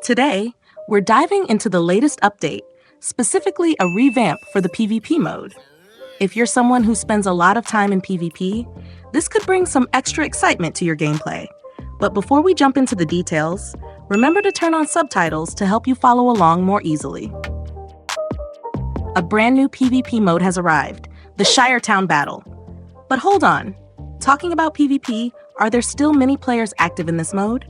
Today, we're diving into the latest update, specifically a revamp for the PvP mode. If you're someone who spends a lot of time in PvP, this could bring some extra excitement to your gameplay. But before we jump into the details, remember to turn on subtitles to help you follow along more easily. A brand new PvP mode has arrived, the Shiretown Battle. But hold on, talking about PvP, are there still many players active in this mode?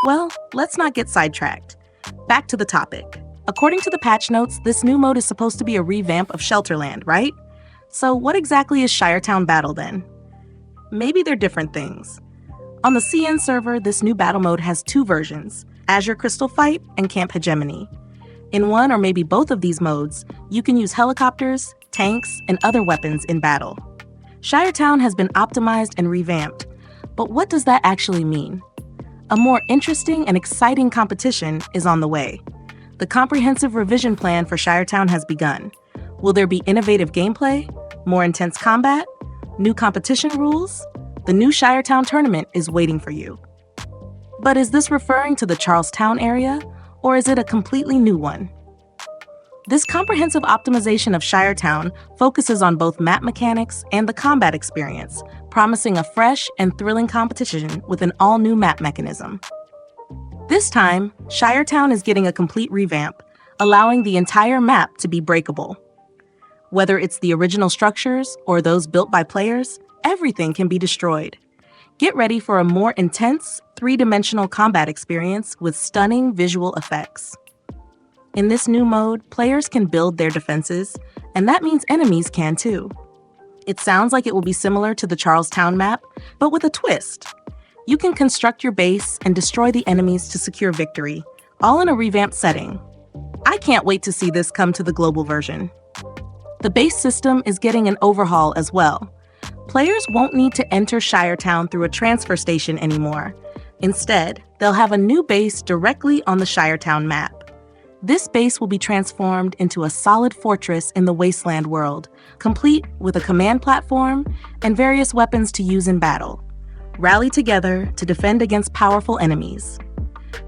Well, let's not get sidetracked. Back to the topic. According to the patch notes, this new mode is supposed to be a revamp of Shelterland, right? So what exactly is Shiretown Battle then? Maybe they're different things. On the CN server, this new battle mode has two versions, Azure Crystal Fight and Camp Hegemony. In one or maybe both of these modes, you can use helicopters, tanks, and other weapons in battle. Shiretown has been optimized and revamped, but what does that actually mean? A more interesting and exciting competition is on the way. The comprehensive revision plan for Shiretown has begun. Will there be innovative gameplay, more intense combat, new competition rules? The new Shiretown tournament is waiting for you. But is this referring to the Charlestown area, or is it a completely new one? This comprehensive optimization of Shiretown focuses on both map mechanics and the combat experience, promising a fresh and thrilling competition with an all-new map mechanism. This time, Shiretown is getting a complete revamp, allowing the entire map to be breakable. Whether it's the original structures or those built by players, everything can be destroyed. Get ready for a more intense, three-dimensional combat experience with stunning visual effects. In this new mode, players can build their defenses, and that means enemies can too. It sounds like it will be similar to the Charlestown map, but with a twist. You can construct your base and destroy the enemies to secure victory, all in a revamped setting. I can't wait to see this come to the global version. The base system is getting an overhaul as well. Players won't need to enter Shiretown through a transfer station anymore. Instead, they'll have a new base directly on the Shiretown map. This base will be transformed into a solid fortress in the wasteland world, complete with a command platform and various weapons to use in battle. Rally together to defend against powerful enemies.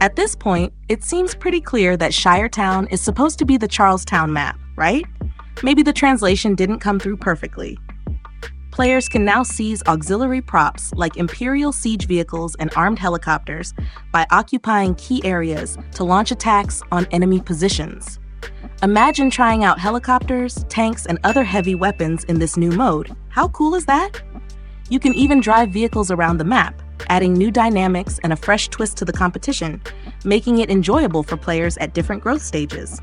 At this point, it seems pretty clear that Shiretown is supposed to be the Charlestown map, right? Maybe the translation didn't come through perfectly. Players can now seize auxiliary props like Imperial siege vehicles and armed helicopters by occupying key areas to launch attacks on enemy positions. Imagine trying out helicopters, tanks, and other heavy weapons in this new mode. How cool is that? You can even drive vehicles around the map, adding new dynamics and a fresh twist to the competition, making it enjoyable for players at different growth stages.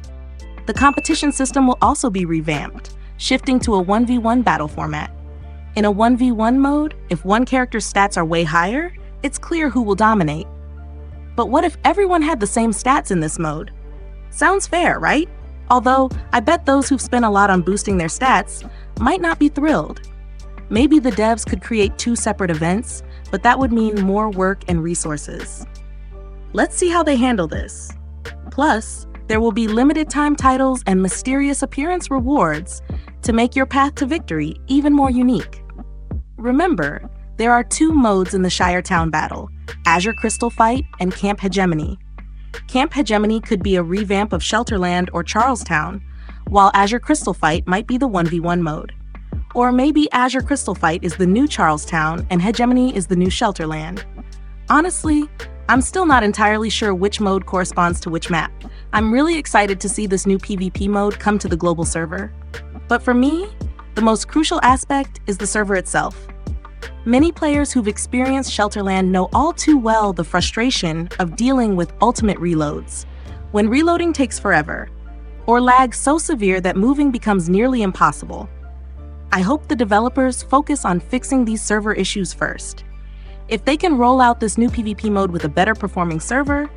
The competition system will also be revamped, shifting to a 1v1 battle format. In a 1v1 mode, if one character's stats are way higher, it's clear who will dominate. But what if everyone had the same stats in this mode? Sounds fair, right? Although, I bet those who've spent a lot on boosting their stats might not be thrilled. Maybe the devs could create two separate events, but that would mean more work and resources. Let's see how they handle this. Plus, there will be limited time titles and mysterious appearance rewards to make your path to victory even more unique. Remember, there are two modes in the Shiretown battle, Azure Crystal Fight and Camp Hegemony. Camp Hegemony could be a revamp of Shelterland or Charlestown, while Azure Crystal Fight might be the 1v1 mode. Or maybe Azure Crystal Fight is the new Charlestown and Hegemony is the new Shelterland. Honestly, I'm still not entirely sure which mode corresponds to which map. I'm really excited to see this new PvP mode come to the global server. But for me, the most crucial aspect is the server itself. Many players who've experienced Shelterland know all too well the frustration of dealing with ultimate reloads. When reloading takes forever, or lag so severe that moving becomes nearly impossible. I hope the developers focus on fixing these server issues first. If they can roll out this new PvP mode with a better performing server,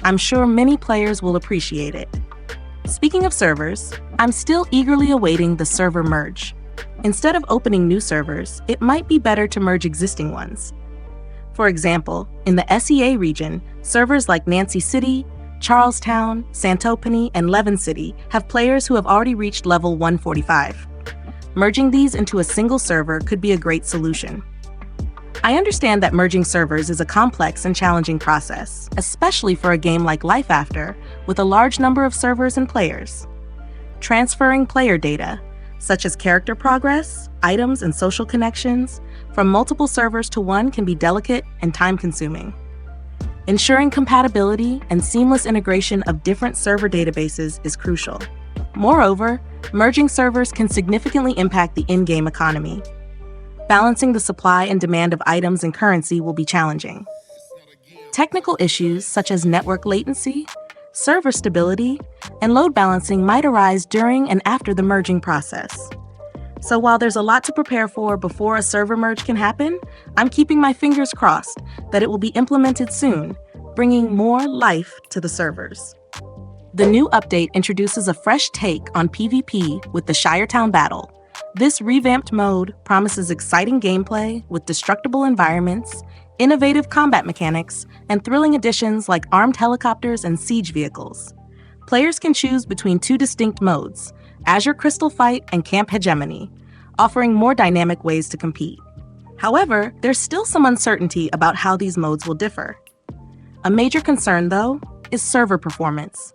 I'm sure many players will appreciate it. Speaking of servers, I'm still eagerly awaiting the server merge. Instead of opening new servers, it might be better to merge existing ones. For example, in the SEA region, servers like Nancy City, Charlestown, Santopani, and Levin City have players who have already reached level 145. Merging these into a single server could be a great solution. I understand that merging servers is a complex and challenging process, especially for a game like lifeafter with a large number of servers and players. Transferring player data, such as character progress, items, and social connections, from multiple servers to one can be delicate and time-consuming. Ensuring compatibility and seamless integration of different server databases is crucial. Moreover, merging servers can significantly impact the in-game economy. Balancing the supply and demand of items and currency will be challenging. Technical issues such as network latency, server stability, and load balancing might arise during and after the merging process. So while there's a lot to prepare for before a server merge can happen, I'm keeping my fingers crossed that it will be implemented soon, bringing more life to the servers. The new update introduces a fresh take on PvP with the Shiretown Battle. This revamped mode promises exciting gameplay with destructible environments, innovative combat mechanics, and thrilling additions like armed helicopters and siege vehicles. Players can choose between two distinct modes, Azure Crystal Fight and Camp Hegemony, offering more dynamic ways to compete. However, there's still some uncertainty about how these modes will differ. A major concern, though, is server performance.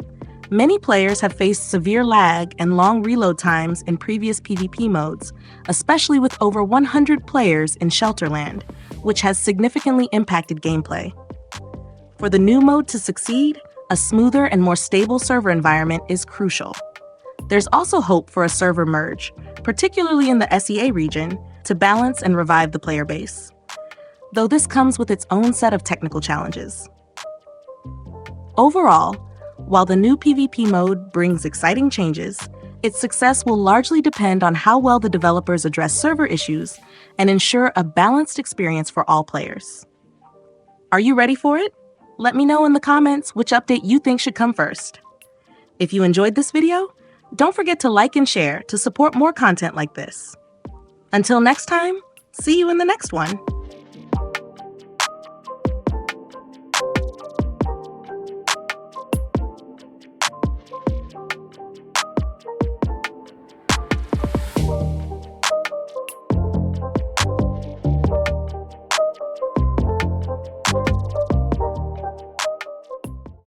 Many players have faced severe lag and long reload times in previous PvP modes, especially with over 100 players in Shelterland, which has significantly impacted gameplay. For the new mode to succeed, a smoother and more stable server environment is crucial. There's also hope for a server merge, particularly in the SEA region, to balance and revive the player base. Though this comes with its own set of technical challenges. Overall, while the new PvP mode brings exciting changes, its success will largely depend on how well the developers address server issues and ensure a balanced experience for all players. Are you ready for it? Let me know in the comments which update you think should come first. If you enjoyed this video, don't forget to like and share to support more content like this. Until next time, see you in the next one.